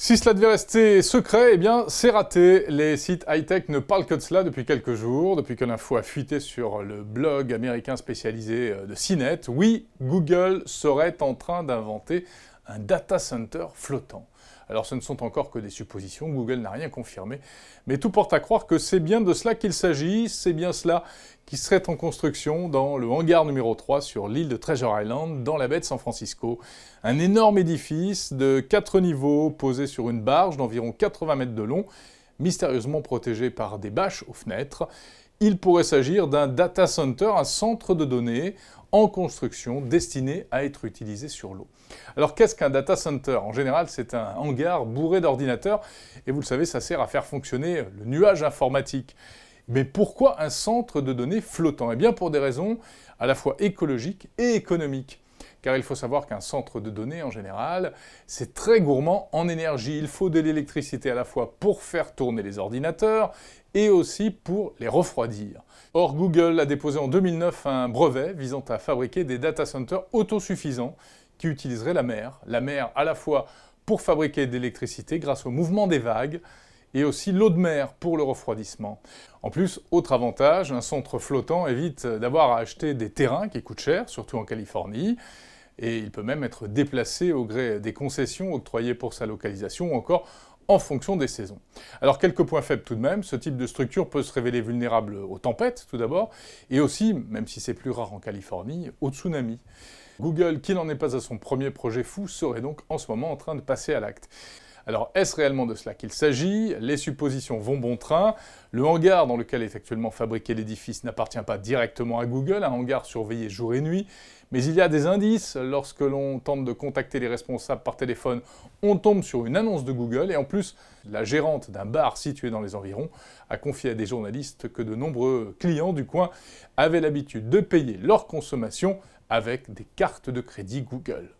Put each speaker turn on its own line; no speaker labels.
Si cela devait rester secret, eh bien c'est raté. Les sites high-tech ne parlent que de cela depuis quelques jours, depuis que l'info a fuité sur le blog américain spécialisé de CNET. Oui, Google serait en train d'inventer un data center flottant. Alors ce ne sont encore que des suppositions, Google n'a rien confirmé, mais tout porte à croire que c'est bien de cela qu'il s'agit, c'est bien cela qui serait en construction dans le hangar numéro 3 sur l'île de Treasure Island, dans la baie de San Francisco. Un énorme édifice de 4 niveaux posé sur une barge d'environ 80 mètres de long, mystérieusement protégé par des bâches aux fenêtres. Il pourrait s'agir d'un data center, un centre de données en construction destiné à être utilisé sur l'eau. Alors qu'est-ce qu'un data center? En général, c'est un hangar bourré d'ordinateurs et vous le savez, ça sert à faire fonctionner le nuage informatique. Mais pourquoi un centre de données flottant? Eh bien pour des raisons à la fois écologiques et économiques. Car il faut savoir qu'un centre de données, en général, c'est très gourmand en énergie. Il faut de l'électricité à la fois pour faire tourner les ordinateurs et aussi pour les refroidir. Or, Google a déposé en 2009 un brevet visant à fabriquer des data centers autosuffisants qui utiliseraient la mer à la fois pour fabriquer de l'électricité grâce au mouvement des vagues, et aussi l'eau de mer pour le refroidissement. En plus, autre avantage, un centre flottant évite d'avoir à acheter des terrains qui coûtent cher, surtout en Californie, et il peut même être déplacé au gré des concessions octroyées pour sa localisation ou encore en fonction des saisons. Alors quelques points faibles tout de même, ce type de structure peut se révéler vulnérable aux tempêtes tout d'abord, et aussi, même si c'est plus rare en Californie, aux tsunamis. Google, qui n'en est pas à son premier projet fou, serait donc en ce moment en train de passer à l'acte. Alors, est-ce réellement de cela qu'il s'agit? Les suppositions vont bon train. Le hangar dans lequel est actuellement fabriqué l'édifice n'appartient pas directement à Google, un hangar surveillé jour et nuit, mais il y a des indices. Lorsque l'on tente de contacter les responsables par téléphone, on tombe sur une annonce de Google, et en plus, la gérante d'un bar situé dans les environs a confié à des journalistes que de nombreux clients du coin avaient l'habitude de payer leur consommation avec des cartes de crédit Google.